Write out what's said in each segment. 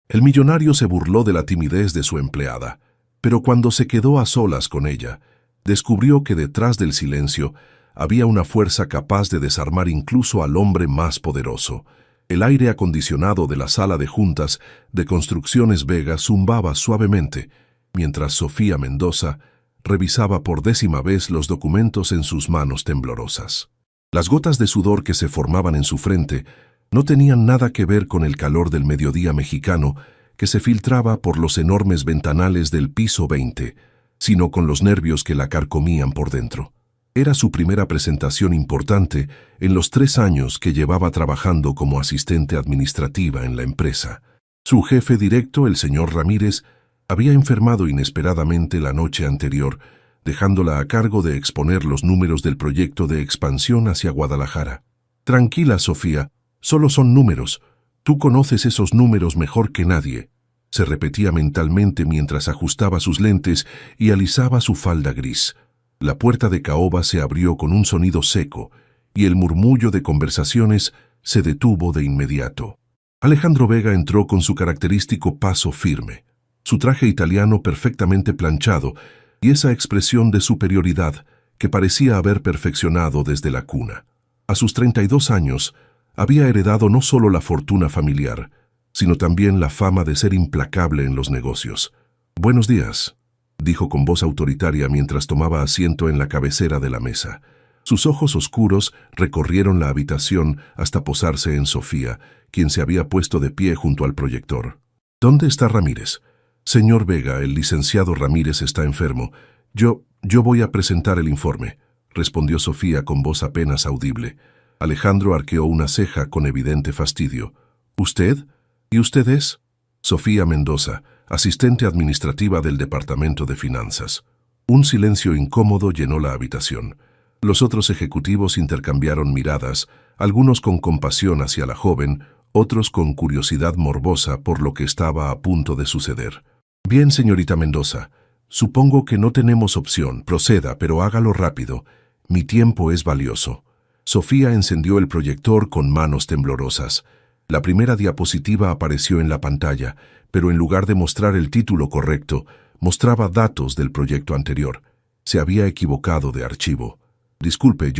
El millonario se burló de la timidez de su empleada, pero cuando se quedó a solas con ella, descubrió que detrás del silencio había una fuerza capaz de desarmar incluso al hombre más poderoso. El aire acondicionado de la sala de juntas de Construcciones Vega zumbaba suavemente, mientras Sofía Mendoza revisaba por 10ª vez los documentos en sus manos temblorosas. Las gotas de sudor que se formaban en su frente no tenían nada que ver con el calor del mediodía mexicano que se filtraba por los enormes ventanales del piso 20, sino con los nervios que la carcomían por dentro. Era su primera presentación importante en los 3 años que llevaba trabajando como asistente administrativa en la empresa. Su jefe directo, el señor Ramírez, había enfermado inesperadamente la noche anterior, dejándola a cargo de exponer los números del proyecto de expansión hacia Guadalajara. «Tranquila, Sofía, solo son números. Tú conoces esos números mejor que nadie», se repetía mentalmente mientras ajustaba sus lentes y alisaba su falda gris. La puerta de caoba se abrió con un sonido seco y el murmullo de conversaciones se detuvo de inmediato. Alejandro Vega entró con su característico paso firme, su traje italiano perfectamente planchado y esa expresión de superioridad que parecía haber perfeccionado desde la cuna. A sus 32 años, había heredado no solo la fortuna familiar, sino también la fama de ser implacable en los negocios. «Buenos días», dijo con voz autoritaria mientras tomaba asiento en la cabecera de la mesa. Sus ojos oscuros recorrieron la habitación hasta posarse en Sofía, quien se había puesto de pie junto al proyector. «¿Dónde está Ramírez?» «Señor Vega, el licenciado Ramírez está enfermo. Yo voy a presentar el informe», respondió Sofía con voz apenas audible. Alejandro arqueó una ceja con evidente fastidio. «¿Usted? ¿Y usted es?» «Sofía Mendoza, asistente administrativa del Departamento de Finanzas». Un silencio incómodo llenó la habitación. Los otros ejecutivos intercambiaron miradas, algunos con compasión hacia la joven, otros con curiosidad morbosa por lo que estaba a punto de suceder. «Bien, señorita Mendoza, supongo que no tenemos opción. Proceda, pero hágalo rápido. Mi tiempo es valioso». Sofía encendió el proyector con manos temblorosas. La primera diapositiva apareció en la pantalla, pero en lugar de mostrar el título correcto, mostraba datos del proyecto anterior. Se había equivocado de archivo. «Disculpe,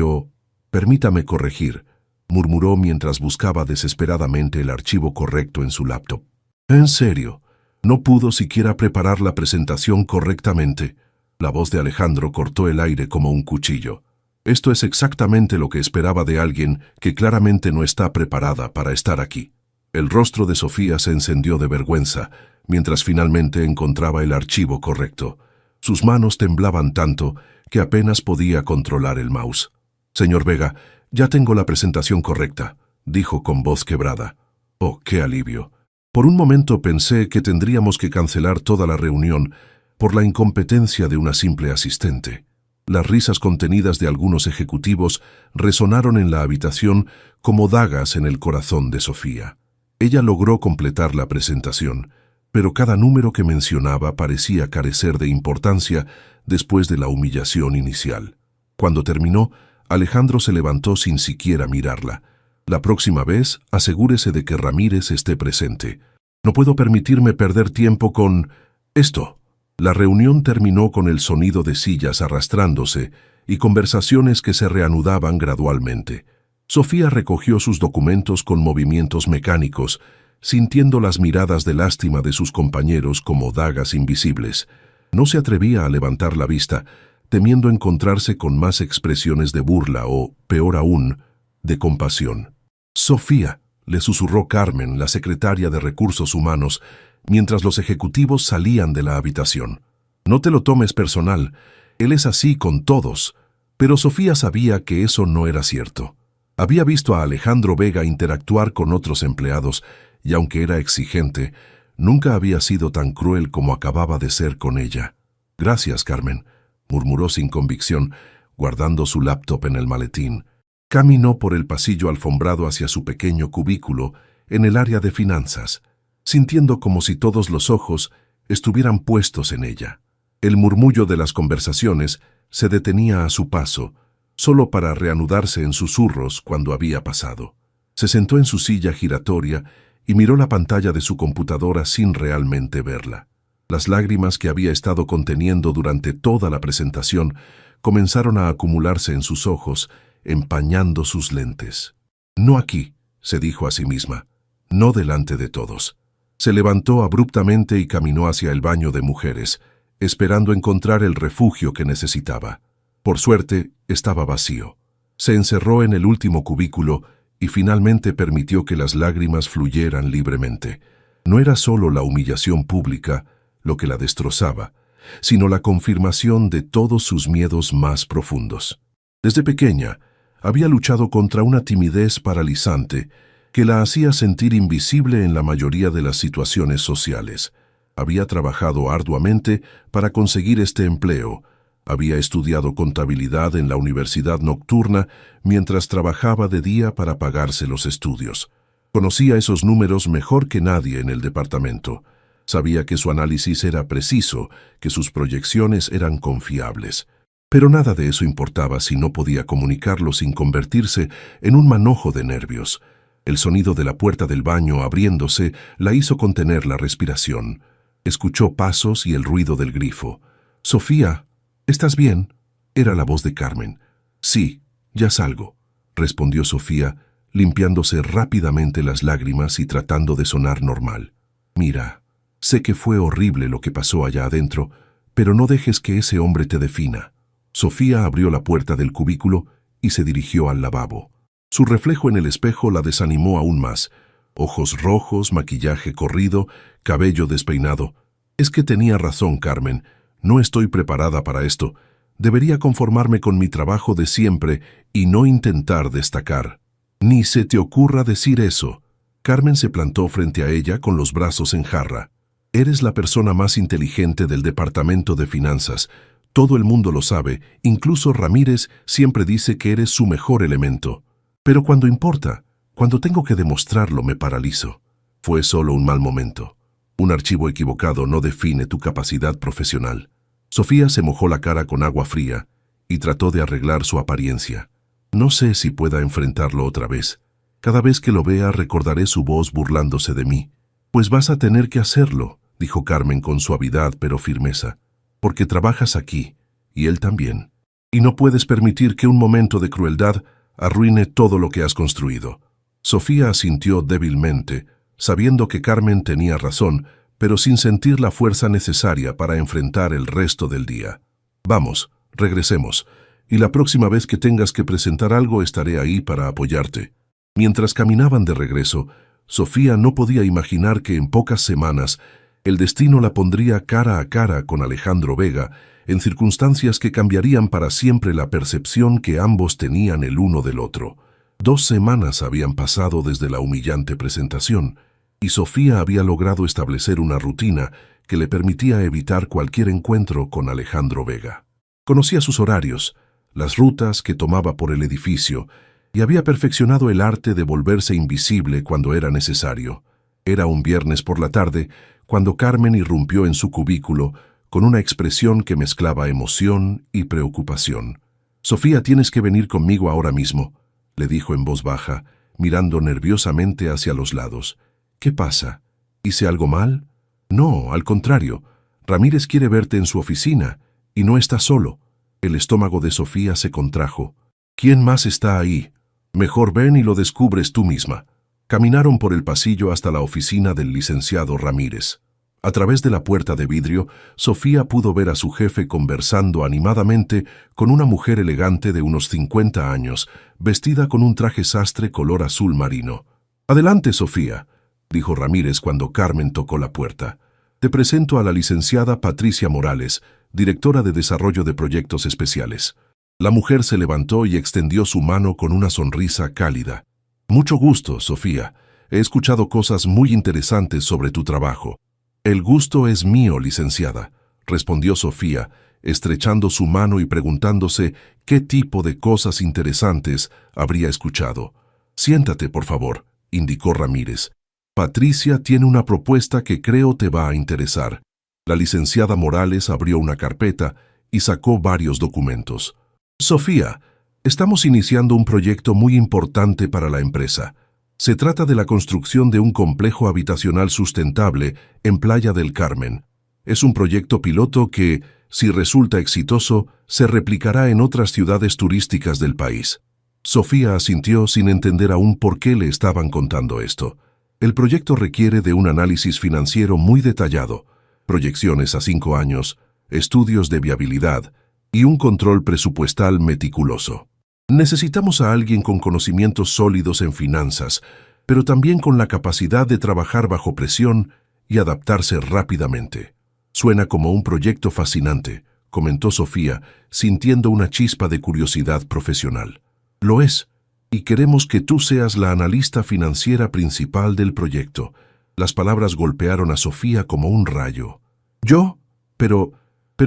Permítame corregir», murmuró mientras buscaba desesperadamente el archivo correcto en su laptop. «¿En serio? ¿No pudo siquiera preparar la presentación correctamente?» La voz de Alejandro cortó el aire como un cuchillo. «Esto es exactamente lo que esperaba de alguien que claramente no está preparada para estar aquí». El rostro de Sofía se encendió de vergüenza mientras finalmente encontraba el archivo correcto. Sus manos temblaban tanto que apenas podía controlar el mouse. «Señor Vega, ya tengo la presentación correcta», dijo con voz quebrada. «Oh, qué alivio. Por un momento pensé que tendríamos que cancelar toda la reunión por la incompetencia de una simple asistente». Las risas contenidas de algunos ejecutivos resonaron en la habitación como dagas en el corazón de Sofía. Ella logró completar la presentación, pero cada número que mencionaba parecía carecer de importancia después de la humillación inicial. Cuando terminó, Alejandro se levantó sin siquiera mirarla. «La próxima vez, asegúrese de que Ramírez esté presente. No puedo permitirme perder tiempo con esto». La reunión terminó con el sonido de sillas arrastrándose y conversaciones que se reanudaban gradualmente. Sofía recogió sus documentos con movimientos mecánicos, sintiendo las miradas de lástima de sus compañeros como dagas invisibles. No se atrevía a levantar la vista, temiendo encontrarse con más expresiones de burla o, peor aún, de compasión. «Sofía», le susurró Carmen, la secretaria de Recursos Humanos, mientras los ejecutivos salían de la habitación. «No te lo tomes personal, él es así con todos». Pero Sofía sabía que eso no era cierto. Había visto a Alejandro Vega interactuar con otros empleados y aunque era exigente, nunca había sido tan cruel como acababa de ser con ella. «Gracias, Carmen», murmuró sin convicción, guardando su laptop en el maletín. Caminó por el pasillo alfombrado hacia su pequeño cubículo en el área de finanzas, sintiendo como si todos los ojos estuvieran puestos en ella. El murmullo de las conversaciones se detenía a su paso, solo para reanudarse en susurros cuando había pasado. Se sentó en su silla giratoria y miró la pantalla de su computadora sin realmente verla. Las lágrimas que había estado conteniendo durante toda la presentación comenzaron a acumularse en sus ojos, empañando sus lentes. «No aquí», se dijo a sí misma, «no delante de todos». Se levantó abruptamente y caminó hacia el baño de mujeres, esperando encontrar el refugio que necesitaba. Por suerte, estaba vacío. Se encerró en el último cubículo y finalmente permitió que las lágrimas fluyeran libremente. No era solo la humillación pública lo que la destrozaba, sino la confirmación de todos sus miedos más profundos. Desde pequeña, había luchado contra una timidez paralizante que la hacía sentir invisible en la mayoría de las situaciones sociales. Había trabajado arduamente para conseguir este empleo. Había estudiado contabilidad en la universidad nocturna mientras trabajaba de día para pagarse los estudios. Conocía esos números mejor que nadie en el departamento. Sabía que su análisis era preciso, que sus proyecciones eran confiables. Pero nada de eso importaba si no podía comunicarlo sin convertirse en un manojo de nervios. El sonido de la puerta del baño abriéndose la hizo contener la respiración. Escuchó pasos y el ruido del grifo. «Sofía, ¿estás bien?», era la voz de Carmen. «Sí, ya salgo», respondió Sofía, limpiándose rápidamente las lágrimas y tratando de sonar normal. «Mira, sé que fue horrible lo que pasó allá adentro, pero no dejes que ese hombre te defina». Sofía abrió la puerta del cubículo y se dirigió al lavabo. Su reflejo en el espejo la desanimó aún más. Ojos rojos, maquillaje corrido, cabello despeinado. «Es que tenía razón, Carmen. No estoy preparada para esto. Debería conformarme con mi trabajo de siempre y no intentar destacar». «Ni se te ocurra decir eso». Carmen se plantó frente a ella con los brazos en jarra. «Eres la persona más inteligente del departamento de finanzas. Todo el mundo lo sabe, incluso Ramírez siempre dice que eres su mejor elemento. Pero cuando importa, cuando tengo que demostrarlo, me paralizo. Fue solo un mal momento. Un archivo equivocado no define tu capacidad profesional». Sofía se mojó la cara con agua fría y trató de arreglar su apariencia. «No sé si pueda enfrentarlo otra vez. Cada vez que lo vea recordaré su voz burlándose de mí». «Pues vas a tener que hacerlo», dijo Carmen con suavidad pero firmeza, «porque trabajas aquí, y él también. Y no puedes permitir que un momento de crueldad arruine todo lo que has construido». Sofía asintió débilmente, sabiendo que Carmen tenía razón, pero sin sentir la fuerza necesaria para enfrentar el resto del día. «Vamos, regresemos, y la próxima vez que tengas que presentar algo estaré ahí para apoyarte». Mientras caminaban de regreso, Sofía no podía imaginar que en pocas semanas el destino la pondría cara a cara con Alejandro Vega en circunstancias que cambiarían para siempre la percepción que ambos tenían el uno del otro. 2 semanas habían pasado desde la humillante presentación, y Sofía había logrado establecer una rutina que le permitía evitar cualquier encuentro con Alejandro Vega. Conocía sus horarios, las rutas que tomaba por el edificio, y había perfeccionado el arte de volverse invisible cuando era necesario. Era un viernes por la tarde cuando Carmen irrumpió en su cubículo con una expresión que mezclaba emoción y preocupación. «Sofía, tienes que venir conmigo ahora mismo», le dijo en voz baja, mirando nerviosamente hacia los lados. «¿Qué pasa? ¿Hice algo mal?» «No, al contrario. Ramírez quiere verte en su oficina, y no está solo». El estómago de Sofía se contrajo. «¿Quién más está ahí? Mejor ven y lo descubres tú misma». Caminaron por el pasillo hasta la oficina del licenciado Ramírez. A través de la puerta de vidrio, Sofía pudo ver a su jefe conversando animadamente con una mujer elegante de unos 50 años, vestida con un traje sastre color azul marino. «Adelante, Sofía», dijo Ramírez cuando Carmen tocó la puerta. «Te presento a la licenciada Patricia Morales, directora de Desarrollo de Proyectos Especiales». La mujer se levantó y extendió su mano con una sonrisa cálida. «Mucho gusto, Sofía. He escuchado cosas muy interesantes sobre tu trabajo». «El gusto es mío, licenciada», respondió Sofía, estrechando su mano y preguntándose qué tipo de cosas interesantes habría escuchado. «Siéntate, por favor», indicó Ramírez. «Patricia tiene una propuesta que creo te va a interesar». La licenciada Morales abrió una carpeta y sacó varios documentos. «Sofía, estamos iniciando un proyecto muy importante para la empresa. Se trata de la construcción de un complejo habitacional sustentable en Playa del Carmen. Es un proyecto piloto que, si resulta exitoso, se replicará en otras ciudades turísticas del país. Sofía asintió sin entender aún por qué le estaban contando esto. El proyecto requiere de un análisis financiero muy detallado, proyecciones a 5 años, estudios de viabilidad y un control presupuestal meticuloso. Necesitamos a alguien con conocimientos sólidos en finanzas, pero también con la capacidad de trabajar bajo presión y adaptarse rápidamente. Suena como un proyecto fascinante, comentó Sofía, sintiendo una chispa de curiosidad profesional. Lo es, y queremos que tú seas la analista financiera principal del proyecto. Las palabras golpearon a Sofía como un rayo. ¿Yo? Pero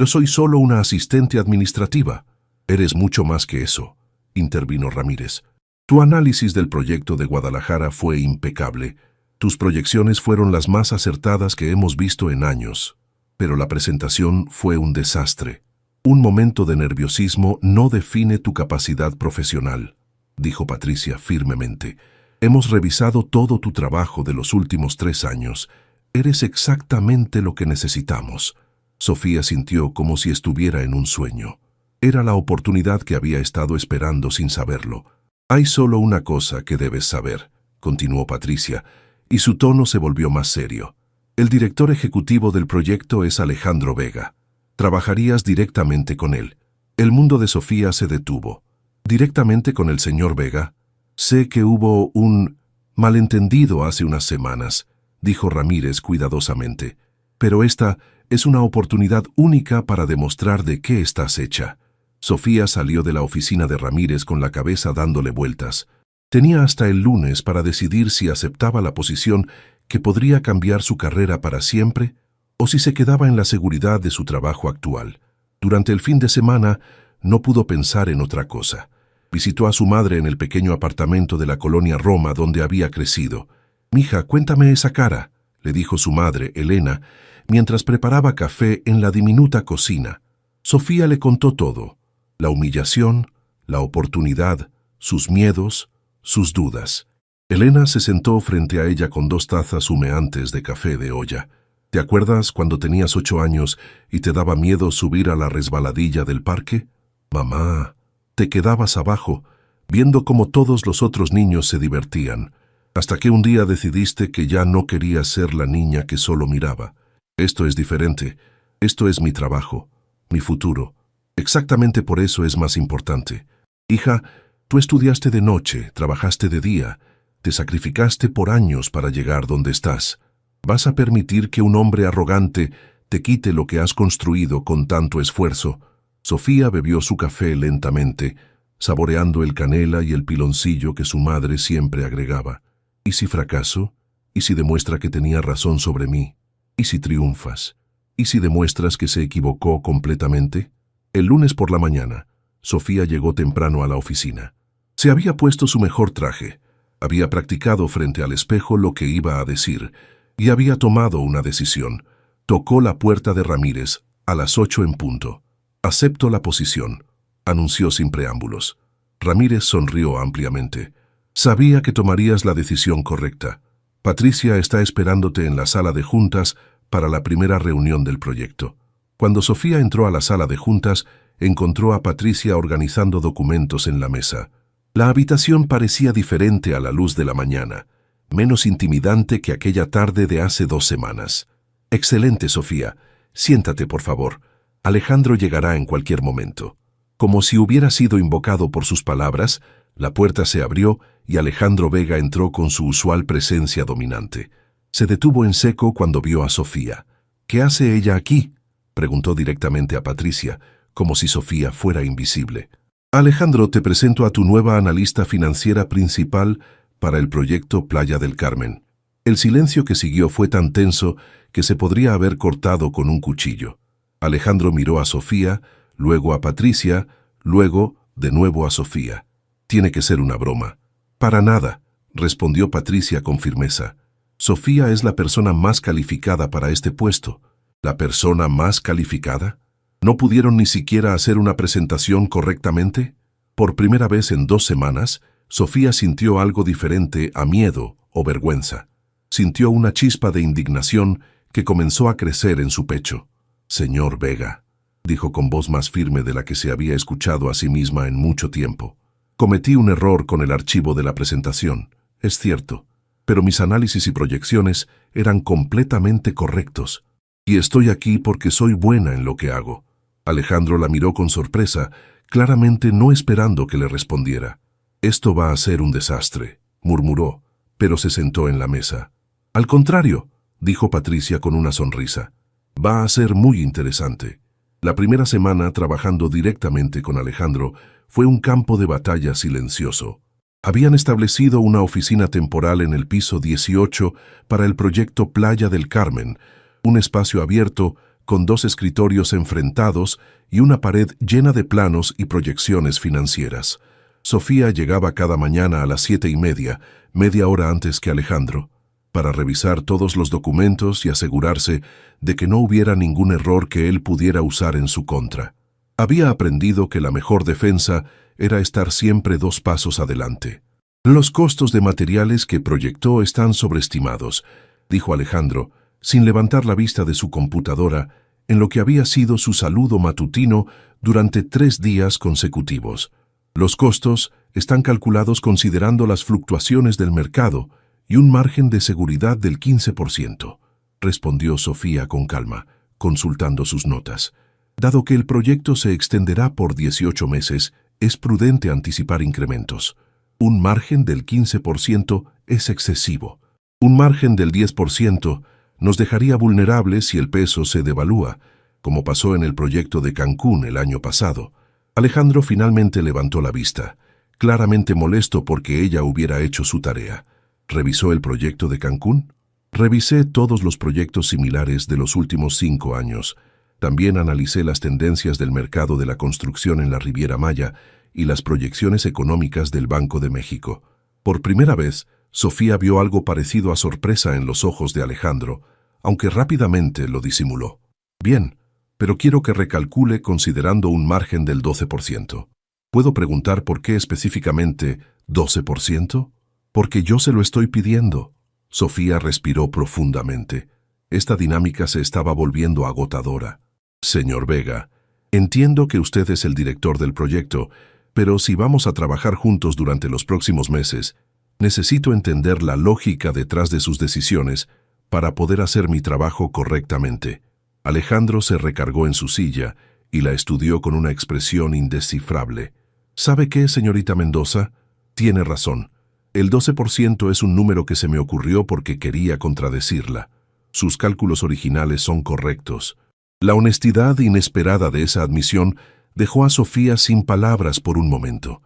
soy solo una asistente administrativa. Eres mucho más que eso, intervino Ramírez. Tu análisis del proyecto de Guadalajara fue impecable. Tus proyecciones fueron las más acertadas que hemos visto en años. Pero la presentación fue un desastre. Un momento de nerviosismo no define tu capacidad profesional, dijo Patricia firmemente. Hemos revisado todo tu trabajo de los últimos 3 años. Eres exactamente lo que necesitamos. Sofía sintió como si estuviera en un sueño. Era la oportunidad que había estado esperando sin saberlo. Hay solo una cosa que debes saber, continuó Patricia, y su tono se volvió más serio. El director ejecutivo del proyecto es Alejandro Vega. Trabajarías directamente con él. El mundo de Sofía se detuvo. ¿Directamente con el señor Vega? Sé que hubo un malentendido hace unas semanas, dijo Ramírez cuidadosamente. Pero esta es una oportunidad única para demostrar de qué estás hecha. Sofía salió de la oficina de Ramírez con la cabeza dándole vueltas. Tenía hasta el lunes para decidir si aceptaba la posición que podría cambiar su carrera para siempre o si se quedaba en la seguridad de su trabajo actual. Durante el fin de semana no pudo pensar en otra cosa. Visitó a su madre en el pequeño apartamento de la colonia Roma donde había crecido. «Mija, cuéntame esa cara», le dijo su madre, Elena, mientras preparaba café en la diminuta cocina. Sofía le contó todo: la humillación, la oportunidad, sus miedos, sus dudas. Elena se sentó frente a ella con 2 tazas humeantes de café de olla. ¿Te acuerdas cuando tenías 8 años y te daba miedo subir a la resbaladilla del parque? Mamá, te quedabas abajo, viendo cómo todos los otros niños se divertían, hasta que un día decidiste que ya no querías ser la niña que solo miraba. Esto es diferente. Esto es mi trabajo, mi futuro. Exactamente por eso es más importante. Hija, tú estudiaste de noche, trabajaste de día, te sacrificaste por años para llegar donde estás. ¿Vas a permitir que un hombre arrogante te quite lo que has construido con tanto esfuerzo? Sofía bebió su café lentamente, saboreando el canela y el piloncillo que su madre siempre agregaba. ¿Y si fracaso? ¿Y si demuestra que tenía razón sobre mí? ¿Y si triunfas? ¿Y si demuestras que se equivocó completamente? El lunes por la mañana, Sofía llegó temprano a la oficina. Se había puesto su mejor traje, había practicado frente al espejo lo que iba a decir y había tomado una decisión. Tocó la puerta de Ramírez a las 8 en punto. «Acepto la posición», anunció sin preámbulos. Ramírez sonrió ampliamente. «Sabía que tomarías la decisión correcta. Patricia está esperándote en la sala de juntas para la primera reunión del proyecto». Cuando Sofía entró a la sala de juntas, encontró a Patricia organizando documentos en la mesa. La habitación parecía diferente a la luz de la mañana, menos intimidante que aquella tarde de hace 2 semanas. «Excelente, Sofía. Siéntate, por favor. Alejandro llegará en cualquier momento». Como si hubiera sido invocado por sus palabras, la puerta se abrió y Alejandro Vega entró con su usual presencia dominante. Se detuvo en seco cuando vio a Sofía. «¿Qué hace ella aquí?», preguntó directamente a Patricia, como si Sofía fuera invisible. «Alejandro, te presento a tu nueva analista financiera principal para el proyecto Playa del Carmen». El silencio que siguió fue tan tenso que se podría haber cortado con un cuchillo. Alejandro miró a Sofía, luego a Patricia, luego de nuevo a Sofía. «Tiene que ser una broma». «Para nada», respondió Patricia con firmeza. «Sofía es la persona más calificada para este puesto». ¿La persona más calificada? ¿No pudieron ni siquiera hacer una presentación correctamente? Por primera vez en 2 semanas, Sofía sintió algo diferente a miedo o vergüenza. Sintió una chispa de indignación que comenzó a crecer en su pecho. «Señor Vega», dijo con voz más firme de la que se había escuchado a sí misma en mucho tiempo. «Cometí un error con el archivo de la presentación, es cierto, pero mis análisis y proyecciones eran completamente correctos. Y estoy aquí porque soy buena en lo que hago». Alejandro la miró con sorpresa, claramente no esperando que le respondiera. «Esto va a ser un desastre», murmuró, pero se sentó en la mesa. «Al contrario», dijo Patricia con una sonrisa. «Va a ser muy interesante». La primera semana trabajando directamente con Alejandro fue un campo de batalla silencioso. Habían establecido una oficina temporal en el piso 18 para el proyecto Playa del Carmen, un espacio abierto con 2 escritorios enfrentados y una pared llena de planos y proyecciones financieras. Sofía llegaba cada mañana a las 7:30, media hora antes que Alejandro, para revisar todos los documentos y asegurarse de que no hubiera ningún error que él pudiera usar en su contra. Había aprendido que la mejor defensa era estar siempre 2 pasos adelante. «Los costos de materiales que proyectó están sobreestimados», dijo Alejandro, sin levantar la vista de su computadora, en lo que había sido su saludo matutino durante 3 días consecutivos. «Los costos están calculados considerando las fluctuaciones del mercado y un margen de seguridad del 15%, respondió Sofía con calma, consultando sus notas. «Dado que el proyecto se extenderá por 18 meses, es prudente anticipar incrementos. Un margen del 15% es excesivo. Un margen del 10% nos dejaría vulnerables si el peso se devalúa, como pasó en el proyecto de Cancún el año pasado». Alejandro finalmente levantó la vista, claramente molesto porque ella hubiera hecho su tarea. «¿Revisó el proyecto de Cancún?» «Revisé todos los proyectos similares de los últimos 5 años. También analicé las tendencias del mercado de la construcción en la Riviera Maya y las proyecciones económicas del Banco de México». Por primera vez, Sofía vio algo parecido a sorpresa en los ojos de Alejandro, aunque rápidamente lo disimuló. «Bien, pero quiero que recalcule considerando un margen del 12%. ¿Puedo preguntar por qué específicamente 12%? Porque yo se lo estoy pidiendo». Sofía respiró profundamente. Esta dinámica se estaba volviendo agotadora. «Señor Vega, entiendo que usted es el director del proyecto, pero si vamos a trabajar juntos durante los próximos meses, necesito entender la lógica detrás de sus decisiones para poder hacer mi trabajo correctamente». Alejandro se recargó en su silla y la estudió con una expresión indescifrable. «¿Sabe qué, señorita Mendoza? Tiene razón. El 12% es un número que se me ocurrió porque quería contradecirla. Sus cálculos originales son correctos». La honestidad inesperada de esa admisión dejó a Sofía sin palabras por un momento.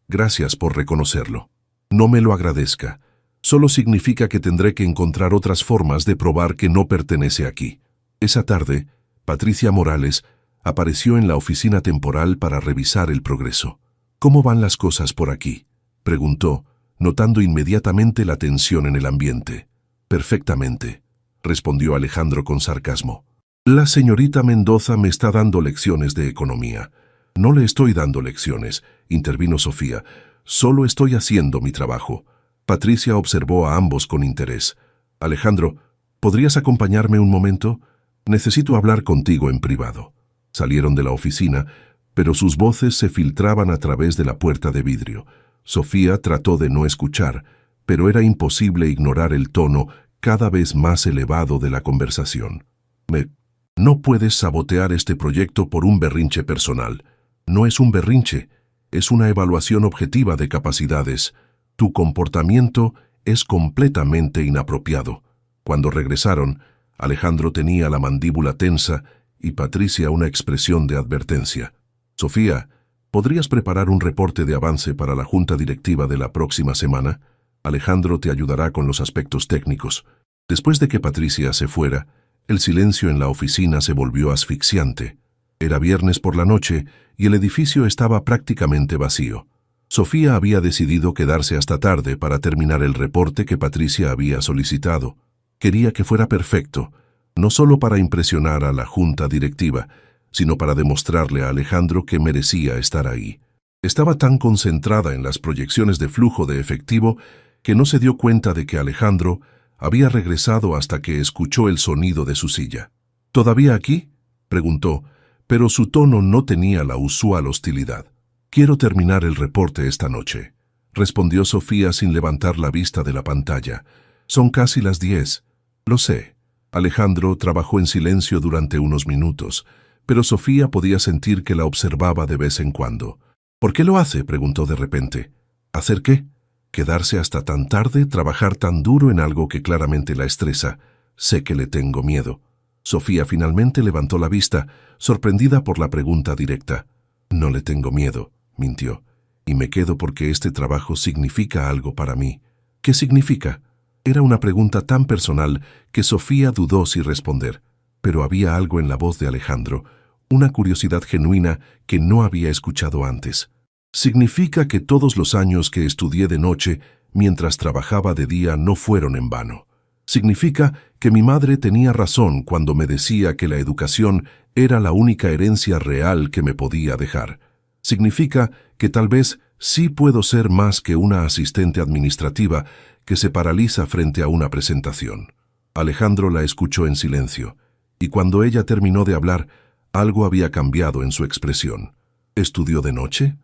«Gracias por reconocerlo. No me lo agradezca. Solo significa que tendré que encontrar otras formas de probar que no pertenece aquí». Esa tarde, Patricia Morales apareció en la oficina temporal para revisar el progreso. «¿Cómo van las cosas por aquí?», preguntó, notando inmediatamente la tensión en el ambiente. «Perfectamente», respondió Alejandro con sarcasmo. «La señorita Mendoza me está dando lecciones de economía». «No le estoy dando lecciones», intervino Sofía. «Solo estoy haciendo mi trabajo». Patricia observó a ambos con interés. «Alejandro, ¿podrías acompañarme un momento? Necesito hablar contigo en privado». Salieron de la oficina, pero sus voces se filtraban a través de la puerta de vidrio. Sofía trató de no escuchar, pero era imposible ignorar el tono cada vez más elevado de la conversación. «No puedes sabotear este proyecto por un berrinche personal. No es un berrinche, es una evaluación objetiva de capacidades. Tu comportamiento es completamente inapropiado». Cuando regresaron, Alejandro tenía la mandíbula tensa y Patricia una expresión de advertencia. «Sofía, ¿podrías preparar un reporte de avance para la junta directiva de la próxima semana? Alejandro te ayudará con los aspectos técnicos». Después de que Patricia se fuera, el silencio en la oficina se volvió asfixiante. Era viernes por la noche y el edificio estaba prácticamente vacío. Sofía había decidido quedarse hasta tarde para terminar el reporte que Patricia había solicitado. Quería que fuera perfecto, no solo para impresionar a la junta directiva, sino para demostrarle a Alejandro que merecía estar ahí. Estaba tan concentrada en las proyecciones de flujo de efectivo que no se dio cuenta de que Alejandro había regresado hasta que escuchó el sonido de su silla. ¿Todavía aquí?, preguntó, pero su tono no tenía la usual hostilidad. «Quiero terminar el reporte esta noche», respondió Sofía sin levantar la vista de la pantalla. «Son casi las 10. Lo sé». Alejandro trabajó en silencio durante unos minutos, pero Sofía podía sentir que la observaba de vez en cuando. «¿Por qué lo hace?», preguntó de repente. «¿Hacer qué?». «Quedarse hasta tan tarde, trabajar tan duro en algo que claramente la estresa. Sé que le tengo miedo». Sofía finalmente levantó la vista, sorprendida por la pregunta directa. «No le tengo miedo», mintió, «y me quedo porque este trabajo significa algo para mí». «¿Qué significa?». Era una pregunta tan personal que Sofía dudó si responder, pero había algo en la voz de Alejandro, una curiosidad genuina que no había escuchado antes. «Significa que todos los años que estudié de noche mientras trabajaba de día no fueron en vano. Significa que mi madre tenía razón cuando me decía que la educación era la única herencia real que me podía dejar. Significa que tal vez sí puedo ser más que una asistente administrativa que se paraliza frente a una presentación». Alejandro la escuchó en silencio, y cuando ella terminó de hablar, algo había cambiado en su expresión. «¿Estudió de noche?».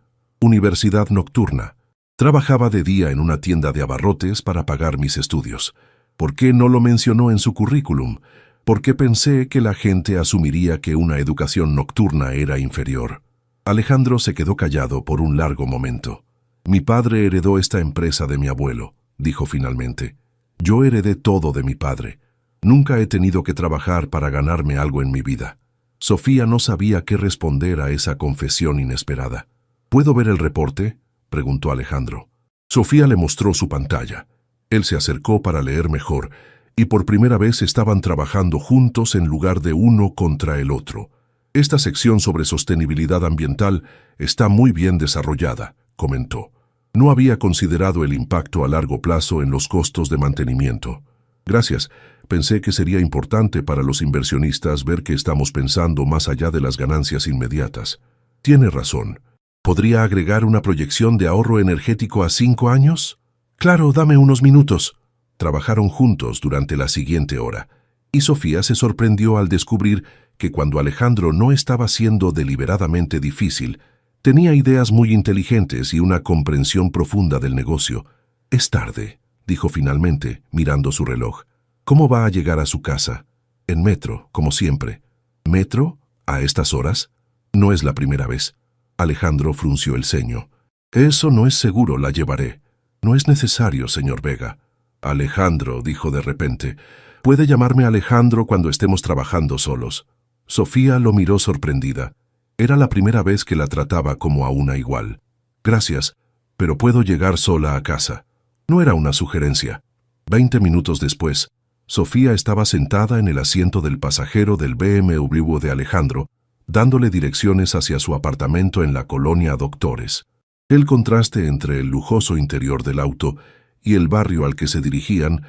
«Universidad nocturna. Trabajaba de día en una tienda de abarrotes para pagar mis estudios. ¿Por qué no lo mencionó en su currículum? Porque pensé que la gente asumiría que una educación nocturna era inferior». Alejandro se quedó callado por un largo momento. «Mi padre heredó esta empresa de mi abuelo», dijo finalmente. «Yo heredé todo de mi padre. Nunca he tenido que trabajar para ganarme algo en mi vida». Sofía no sabía qué responder a esa confesión inesperada. «¿Puedo ver el reporte?», preguntó Alejandro. Sofía le mostró su pantalla. Él se acercó para leer mejor, y por primera vez estaban trabajando juntos en lugar de uno contra el otro. «Esta sección sobre sostenibilidad ambiental está muy bien desarrollada», comentó. «No había considerado el impacto a largo plazo en los costos de mantenimiento». «Gracias. Pensé que sería importante para los inversionistas ver que estamos pensando más allá de las ganancias inmediatas». «Tiene razón. ¿Podría agregar una proyección de ahorro energético a 5 años?» «Claro, dame unos minutos». Trabajaron juntos durante la siguiente hora, y Sofía se sorprendió al descubrir que cuando Alejandro no estaba siendo deliberadamente difícil, tenía ideas muy inteligentes y una comprensión profunda del negocio. «Es tarde», dijo finalmente, mirando su reloj. «¿Cómo va a llegar a su casa?» «En metro, como siempre». «¿Metro? ¿A estas horas?» «No es la primera vez». Alejandro frunció el ceño. «Eso no es seguro, la llevaré». «No es necesario, señor Vega». «Alejandro», dijo de repente, «puede llamarme Alejandro cuando estemos trabajando solos». Sofía lo miró sorprendida. Era la primera vez que la trataba como a una igual. «Gracias, pero puedo llegar sola a casa». No era una sugerencia. 20 minutos después, Sofía estaba sentada en el asiento del pasajero del BMW de Alejandro, dándole direcciones hacia su apartamento en la colonia Doctores. El contraste entre el lujoso interior del auto y el barrio al que se dirigían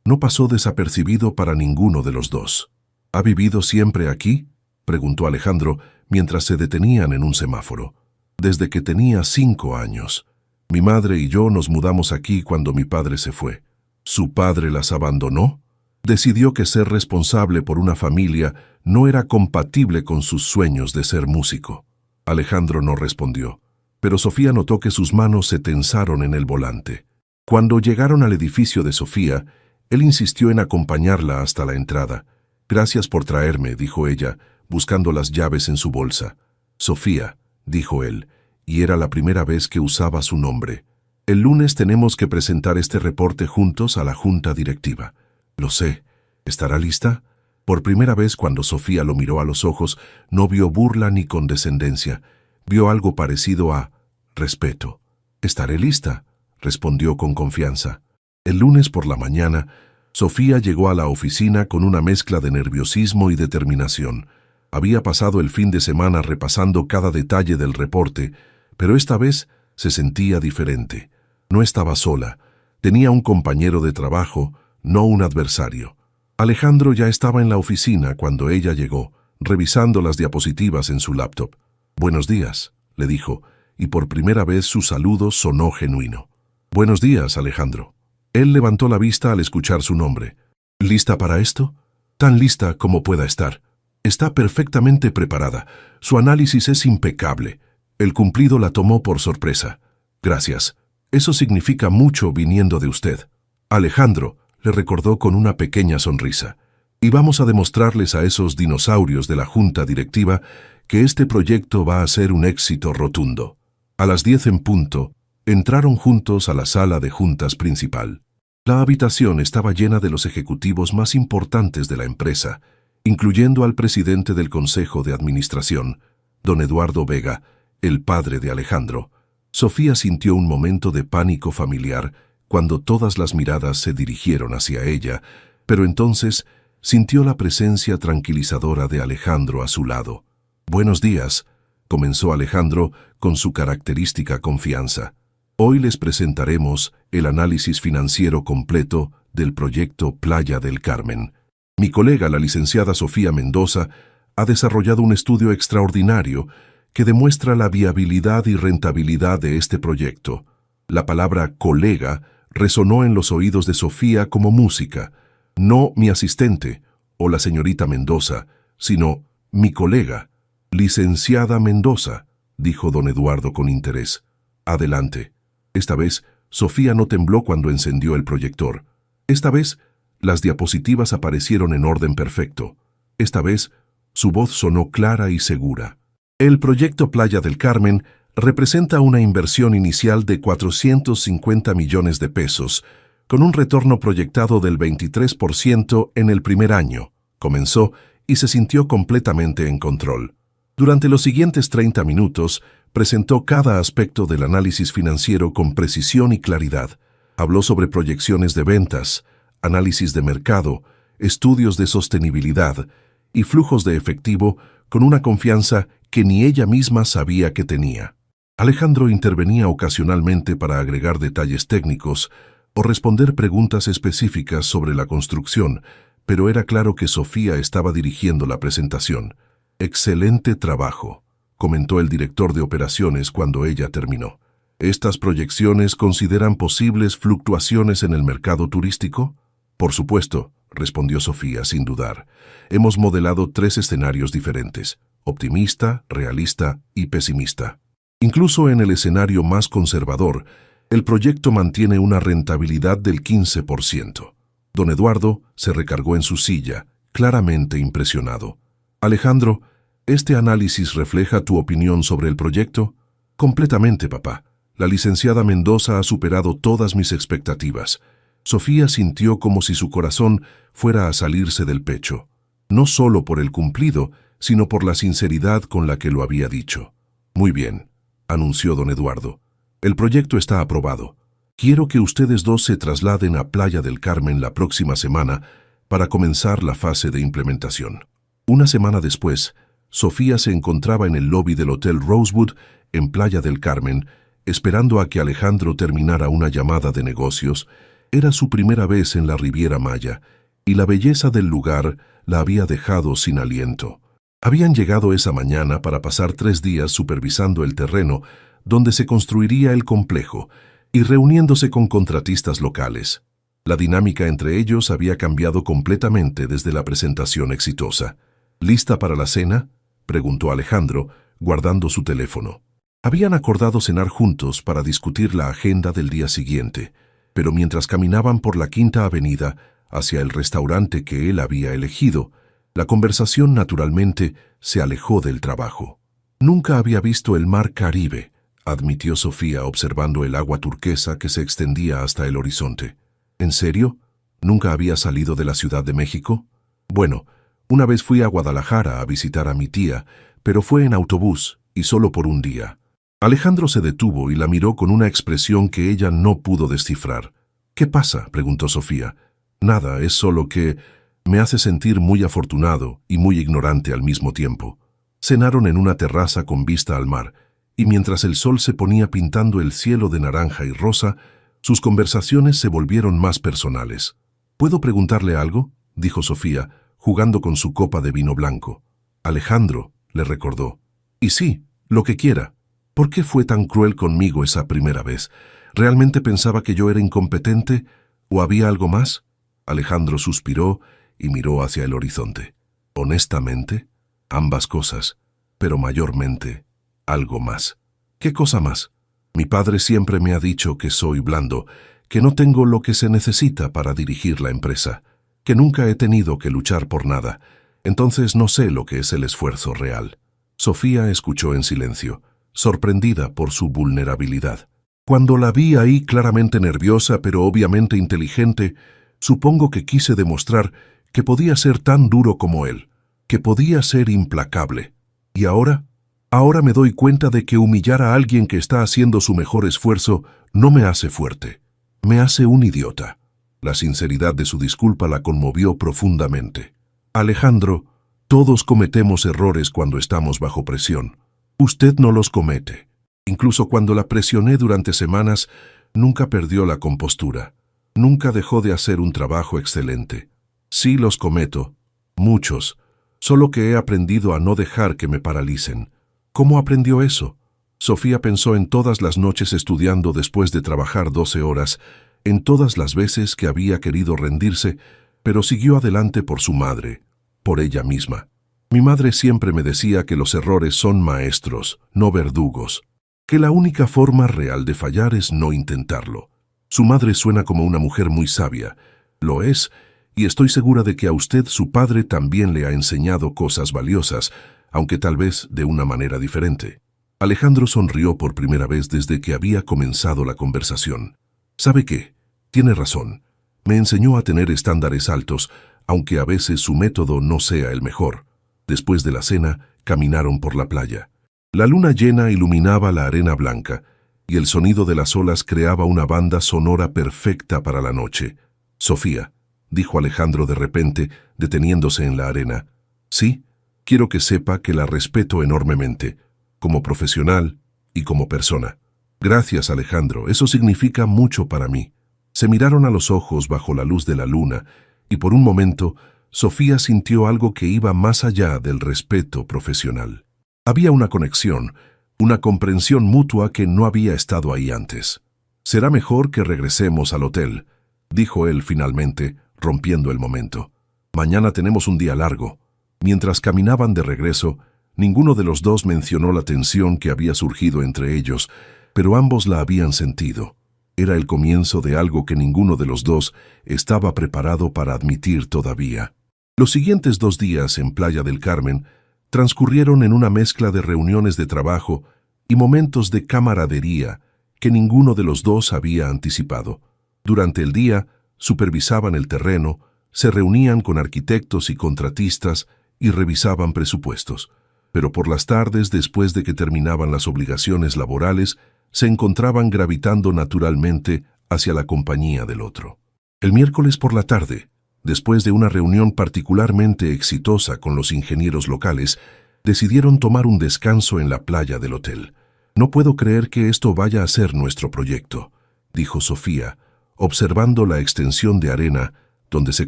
no pasó desapercibido para ninguno de los dos. «¿Ha vivido siempre aquí?», preguntó Alejandro mientras se detenían en un semáforo. «Desde que tenía 5 años. Mi madre y yo nos mudamos aquí cuando mi padre se fue». «¿Su padre las abandonó?». «Decidió que ser responsable por una familia no era compatible con sus sueños de ser músico». Alejandro no respondió, pero Sofía notó que sus manos se tensaron en el volante. Cuando llegaron al edificio de Sofía, él insistió en acompañarla hasta la entrada. «Gracias por traerme», dijo ella, buscando las llaves en su bolsa. «Sofía», dijo él, y era la primera vez que usaba su nombre. «El lunes tenemos que presentar este reporte juntos a la junta directiva». «Lo sé. ¿Estará lista?». Por primera vez cuando Sofía lo miró a los ojos, no vio burla ni condescendencia. Vio algo parecido a respeto. «Estaré lista», respondió con confianza. El lunes por la mañana, Sofía llegó a la oficina con una mezcla de nerviosismo y determinación. Había pasado el fin de semana repasando cada detalle del reporte, pero esta vez se sentía diferente. No estaba sola. Tenía un compañero de trabajo, no un adversario. Alejandro ya estaba en la oficina cuando ella llegó, revisando las diapositivas en su laptop. «Buenos días», le dijo, y por primera vez su saludo sonó genuino. «Buenos días, Alejandro». Él levantó la vista al escuchar su nombre. «¿Lista para esto?» «Tan lista como pueda estar. Está perfectamente preparada. Su análisis es impecable. El cumplido la tomó por sorpresa. Gracias. Eso significa mucho viniendo de usted». «Alejandro», le recordó con una pequeña sonrisa. «Y vamos a demostrarles a esos dinosaurios de la junta directiva que este proyecto va a ser un éxito rotundo». A las 10 en punto, entraron juntos a la sala de juntas principal. La habitación estaba llena de los ejecutivos más importantes de la empresa, incluyendo al presidente del Consejo de Administración, don Eduardo Vega, el padre de Alejandro. Sofía sintió un momento de pánico familiar cuando todas las miradas se dirigieron hacia ella, pero entonces sintió la presencia tranquilizadora de Alejandro a su lado. «Buenos días», comenzó Alejandro con su característica confianza. «Hoy les presentaremos el análisis financiero completo del proyecto Playa del Carmen. Mi colega, la licenciada Sofía Mendoza, ha desarrollado un estudio extraordinario que demuestra la viabilidad y rentabilidad de este proyecto». La palabra «colega» resonó en los oídos de Sofía como música. No mi asistente o la señorita Mendoza, sino mi colega. «Licenciada Mendoza», dijo don Eduardo con interés. «Adelante». Esta vez, Sofía no tembló cuando encendió el proyector. Esta vez, las diapositivas aparecieron en orden perfecto. Esta vez, su voz sonó clara y segura. El proyecto Playa del Carmen representa una inversión inicial de 450 millones de pesos, con un retorno proyectado del 23% en el primer año. Comenzó y se sintió completamente en control. Durante los siguientes 30 minutos, presentó cada aspecto del análisis financiero con precisión y claridad. Habló sobre proyecciones de ventas, análisis de mercado, estudios de sostenibilidad y flujos de efectivo con una confianza que ni ella misma sabía que tenía. Alejandro intervenía ocasionalmente para agregar detalles técnicos o responder preguntas específicas sobre la construcción, pero era claro que Sofía estaba dirigiendo la presentación. «Excelente trabajo», comentó el director de operaciones cuando ella terminó. «¿Estas proyecciones consideran posibles fluctuaciones en el mercado turístico?» «Por supuesto», respondió Sofía sin dudar. «Hemos modelado 3 escenarios diferentes: optimista, realista y pesimista. Incluso en el escenario más conservador, el proyecto mantiene una rentabilidad del 15%. Don Eduardo se recargó en su silla, claramente impresionado. «Alejandro, ¿este análisis refleja tu opinión sobre el proyecto?» «Completamente, papá. La licenciada Mendoza ha superado todas mis expectativas». Sofía sintió como si su corazón fuera a salirse del pecho, no solo por el cumplido, sino por la sinceridad con la que lo había dicho. «Muy bien», anunció don Eduardo. «El proyecto está aprobado. Quiero que ustedes dos se trasladen a Playa del Carmen la próxima semana para comenzar la fase de implementación». Una semana después, Sofía se encontraba en el lobby del Hotel Rosewood, en Playa del Carmen, esperando a que Alejandro terminara una llamada de negocios. Era su primera vez en la Riviera Maya, y la belleza del lugar la había dejado sin aliento. Habían llegado esa mañana para pasar 3 días supervisando el terreno donde se construiría el complejo y reuniéndose con contratistas locales. La dinámica entre ellos había cambiado completamente desde la presentación exitosa. «¿Lista para la cena?», preguntó Alejandro, guardando su teléfono. Habían acordado cenar juntos para discutir la agenda del día siguiente, pero mientras caminaban por la Quinta Avenida hacia el restaurante que él había elegido, la conversación naturalmente se alejó del trabajo. «Nunca había visto el mar Caribe», admitió Sofía observando el agua turquesa que se extendía hasta el horizonte. «¿En serio? ¿Nunca había salido de la Ciudad de México?» «Bueno, una vez fui a Guadalajara a visitar a mi tía, pero fue en autobús y solo por un día». Alejandro se detuvo y la miró con una expresión que ella no pudo descifrar. «¿Qué pasa?», preguntó Sofía. «Nada, es solo que me hace sentir muy afortunado y muy ignorante al mismo tiempo». Cenaron en una terraza con vista al mar, y mientras el sol se ponía pintando el cielo de naranja y rosa, sus conversaciones se volvieron más personales. «¿Puedo preguntarle algo?», dijo Sofía, jugando con su copa de vino blanco. «Alejandro», le recordó. «Y sí, lo que quiera». ¿Por qué fue tan cruel conmigo esa primera vez? ¿Realmente pensaba que yo era incompetente? ¿O había algo más? Alejandro suspiró y miró hacia el horizonte. Honestamente, ambas cosas, pero mayormente, algo más. ¿Qué cosa más? Mi padre siempre me ha dicho que soy blando, que no tengo lo que se necesita para dirigir la empresa, que nunca he tenido que luchar por nada. Entonces no sé lo que es el esfuerzo real. Sofía escuchó en silencio, sorprendida por su vulnerabilidad. Cuando la vi ahí claramente nerviosa pero obviamente inteligente, supongo que quise demostrar que podía ser tan duro como él, que podía ser implacable. ¿Y ahora? Ahora me doy cuenta de que humillar a alguien que está haciendo su mejor esfuerzo no me hace fuerte, me hace un idiota. La sinceridad de su disculpa la conmovió profundamente. Alejandro, todos cometemos errores cuando estamos bajo presión. Usted no los comete. Incluso cuando la presioné durante semanas, nunca perdió la compostura. Nunca dejó de hacer un trabajo excelente. Sí los cometo, muchos, solo que he aprendido a no dejar que me paralicen. ¿Cómo aprendió eso? Sofía pensó en todas las noches estudiando después de trabajar 12 horas, en todas las veces que había querido rendirse, pero siguió adelante por su madre, por ella misma. Mi madre siempre me decía que los errores son maestros, no verdugos, que la única forma real de fallar es no intentarlo. Su madre suena como una mujer muy sabia, lo es, y estoy segura de que a usted su padre también le ha enseñado cosas valiosas, aunque tal vez de una manera diferente. Alejandro sonrió por primera vez desde que había comenzado la conversación. ¿Sabe qué? Tiene razón. Me enseñó a tener estándares altos, aunque a veces su método no sea el mejor. Después de la cena, caminaron por la playa. La luna llena iluminaba la arena blanca, y el sonido de las olas creaba una banda sonora perfecta para la noche. Sofía, dijo Alejandro de repente, deteniéndose en la arena. Sí, quiero que sepa que la respeto enormemente, como profesional y como persona. Gracias, Alejandro, eso significa mucho para mí. Se miraron a los ojos bajo la luz de la luna, y por un momento, Sofía sintió algo que iba más allá del respeto profesional. Había una conexión, una comprensión mutua que no había estado ahí antes. «Será mejor que regresemos al hotel», dijo él finalmente, rompiendo el momento. «Mañana tenemos un día largo». Mientras caminaban de regreso, ninguno de los dos mencionó la tensión que había surgido entre ellos, pero ambos la habían sentido. Era el comienzo de algo que ninguno de los dos estaba preparado para admitir todavía. Los siguientes 2 días en Playa del Carmen transcurrieron en una mezcla de reuniones de trabajo y momentos de camaradería que ninguno de los dos había anticipado. Durante el día, supervisaban el terreno, se reunían con arquitectos y contratistas y revisaban presupuestos. Pero por las tardes, después de que terminaban las obligaciones laborales, se encontraban gravitando naturalmente hacia la compañía del otro. El miércoles por la tarde, después de una reunión particularmente exitosa con los ingenieros locales, decidieron tomar un descanso en la playa del hotel. «No puedo creer que esto vaya a ser nuestro proyecto», dijo Sofía, observando la extensión de arena donde se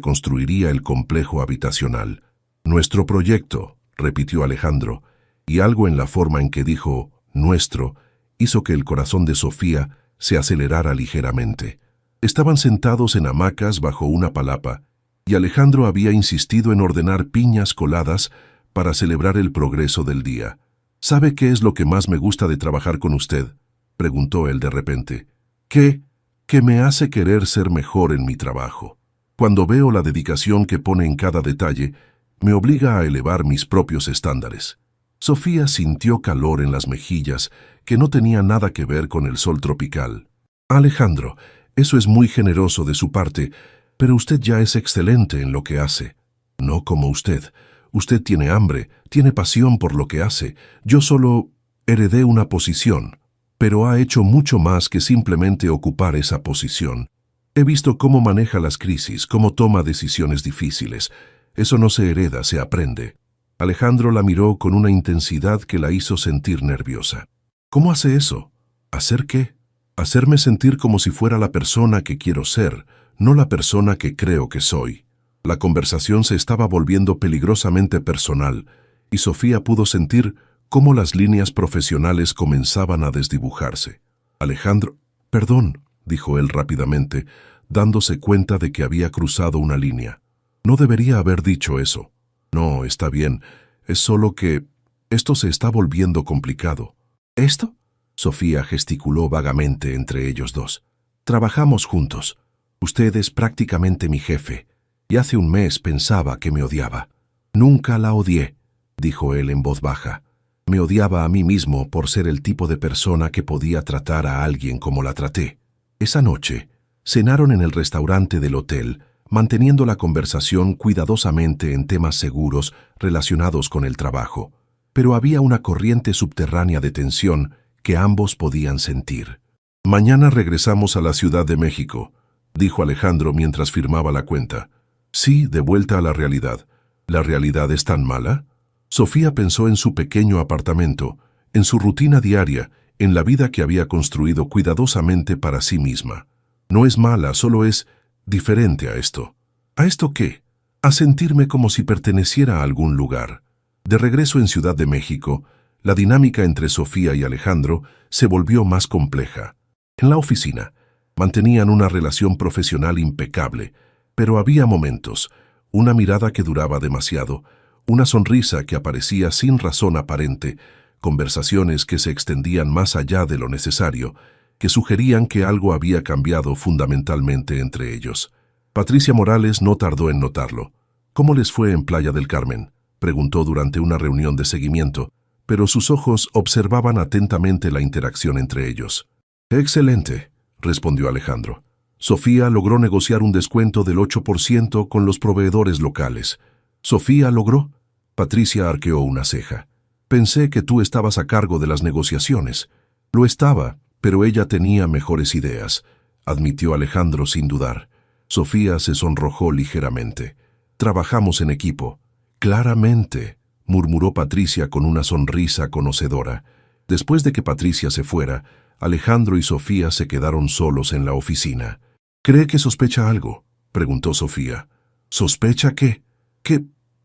construiría el complejo habitacional. «Nuestro proyecto», repitió Alejandro, y algo en la forma en que dijo «nuestro» hizo que el corazón de Sofía se acelerara ligeramente. Estaban sentados en hamacas bajo una palapa, y Alejandro había insistido en ordenar piñas coladas para celebrar el progreso del día. «¿Sabe qué es lo que más me gusta de trabajar con usted?», preguntó él de repente. «¿Qué? Que me hace querer ser mejor en mi trabajo. Cuando veo la dedicación que pone en cada detalle, me obliga a elevar mis propios estándares». Sofía sintió calor en las mejillas que no tenía nada que ver con el sol tropical. «Alejandro, eso es muy generoso de su parte, pero usted ya es excelente en lo que hace». «No como usted. Usted tiene hambre, tiene pasión por lo que hace. Yo solo heredé una posición, pero ha hecho mucho más que simplemente ocupar esa posición. He visto cómo maneja las crisis, cómo toma decisiones difíciles. Eso no se hereda, se aprende». Alejandro la miró con una intensidad que la hizo sentir nerviosa. «¿Cómo hace eso? ¿Hacer qué? Hacerme sentir como si fuera la persona que quiero ser, no la persona que creo que soy». La conversación se estaba volviendo peligrosamente personal, y Sofía pudo sentir cómo las líneas profesionales comenzaban a desdibujarse. Alejandro, perdón, dijo él rápidamente, dándose cuenta de que había cruzado una línea. No debería haber dicho eso. No, está bien, es solo que esto se está volviendo complicado. ¿Esto? Sofía gesticuló vagamente entre ellos dos. Trabajamos juntos. Usted es prácticamente mi jefe, y hace un mes pensaba que me odiaba. Nunca la odié, dijo él en voz baja. Me odiaba a mí mismo por ser el tipo de persona que podía tratar a alguien como la traté. Esa noche, cenaron en el restaurante del hotel, manteniendo la conversación cuidadosamente en temas seguros relacionados con el trabajo. Pero había una corriente subterránea de tensión que ambos podían sentir. Mañana regresamos a la Ciudad de México, dijo Alejandro mientras firmaba la cuenta. Sí, de vuelta a la realidad. ¿La realidad es tan mala? Sofía pensó en su pequeño apartamento, en su rutina diaria, en la vida que había construido cuidadosamente para sí misma. No es mala, solo es diferente a esto. ¿A esto qué? A sentirme como si perteneciera a algún lugar. De regreso en Ciudad de México, la dinámica entre Sofía y Alejandro se volvió más compleja. En la oficina, mantenían una relación profesional impecable, pero había momentos, una mirada que duraba demasiado, una sonrisa que aparecía sin razón aparente, conversaciones que se extendían más allá de lo necesario, que sugerían que algo había cambiado fundamentalmente entre ellos. Patricia Morales no tardó en notarlo. ¿Cómo les fue en Playa del Carmen?, preguntó durante una reunión de seguimiento, pero sus ojos observaban atentamente la interacción entre ellos. «Excelente», respondió Alejandro. «Sofía logró negociar un descuento del 8% con los proveedores locales». «¿Sofía logró?». Patricia arqueó una ceja. «Pensé que tú estabas a cargo de las negociaciones». «Lo estaba, pero ella tenía mejores ideas», admitió Alejandro sin dudar. Sofía se sonrojó ligeramente. «Trabajamos en equipo». «Claramente», murmuró Patricia con una sonrisa conocedora. Después de que Patricia se fuera, Alejandro y Sofía se quedaron solos en la oficina. «¿Cree que sospecha algo?», preguntó Sofía. «¿Sospecha qué? ¿Qué?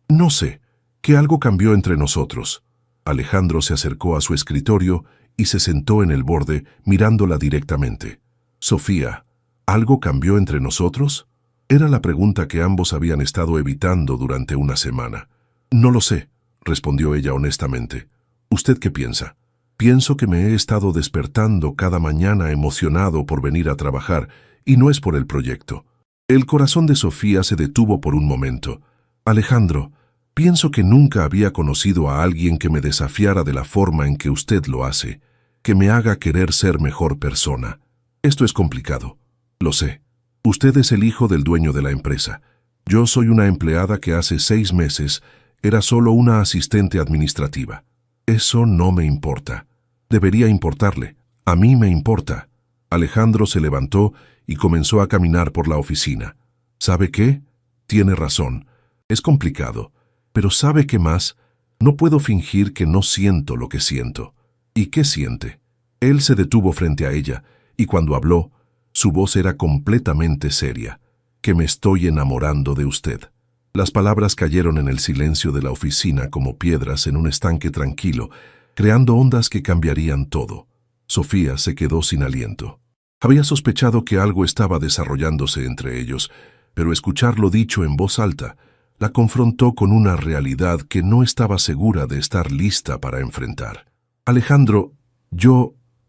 No sé. Que algo cambió entre nosotros». Alejandro se acercó a su escritorio y se sentó en el borde, mirándola directamente. «Sofía, ¿algo cambió entre nosotros?». Era la pregunta que ambos habían estado evitando durante una semana. «No lo sé», respondió ella honestamente. «¿Usted qué piensa?». «Pienso que me he estado despertando cada mañana emocionado por venir a trabajar, y no es por el proyecto». El corazón de Sofía se detuvo por un momento. «Alejandro, pienso que nunca había conocido a alguien que me desafiara de la forma en que usted lo hace, que me haga querer ser mejor persona. Esto es complicado, lo sé. Usted es el hijo del dueño de la empresa. Yo soy una empleada que hace 6 meses era solo una asistente administrativa. Eso no me importa. Debería importarle. A mí me importa». Alejandro se levantó y comenzó a caminar por la oficina. «¿Sabe qué? Tiene razón. Es complicado. Pero ¿sabe qué más? No puedo fingir que no siento lo que siento». «¿Y qué siente?». Él se detuvo frente a ella, y cuando habló, su voz era completamente seria. «Que me estoy enamorando de usted». Las palabras cayeron en el silencio de la oficina como piedras en un estanque tranquilo, creando ondas que cambiarían todo. Sofía se quedó sin aliento. Había sospechado que algo estaba desarrollándose entre ellos, pero escucharlo dicho en voz alta la confrontó con una realidad que no estaba segura de estar lista para enfrentar. «Alejandro,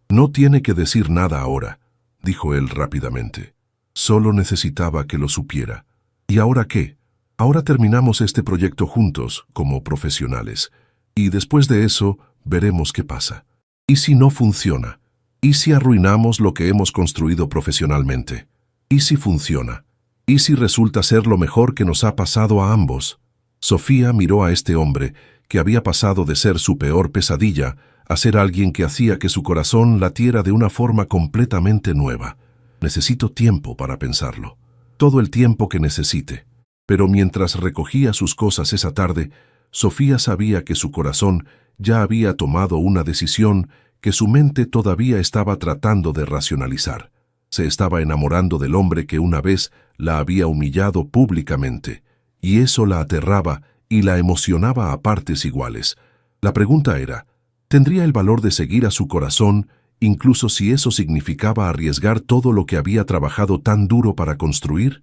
no tiene que decir nada ahora», dijo él rápidamente. «Solo necesitaba que lo supiera. ¿Y ahora qué? Ahora terminamos este proyecto juntos, como profesionales, y después de eso veremos qué pasa. ¿Y si no funciona? ¿Y si arruinamos lo que hemos construido profesionalmente? ¿Y si funciona? ¿Y si resulta ser lo mejor que nos ha pasado a ambos?». Sofía miró a este hombre que había pasado de ser su peor pesadilla a ser alguien que hacía que su corazón latiera de una forma completamente nueva. «Necesito tiempo para pensarlo. Todo el tiempo que necesite». Pero mientras recogía sus cosas esa tarde, Sofía sabía que su corazón ya había tomado una decisión que su mente todavía estaba tratando de racionalizar. Se estaba enamorando del hombre que una vez la había humillado públicamente, y eso la aterraba y la emocionaba a partes iguales. La pregunta era, ¿Tendría el valor de seguir a su corazón, incluso si eso significaba arriesgar todo lo que había trabajado tan duro para construir?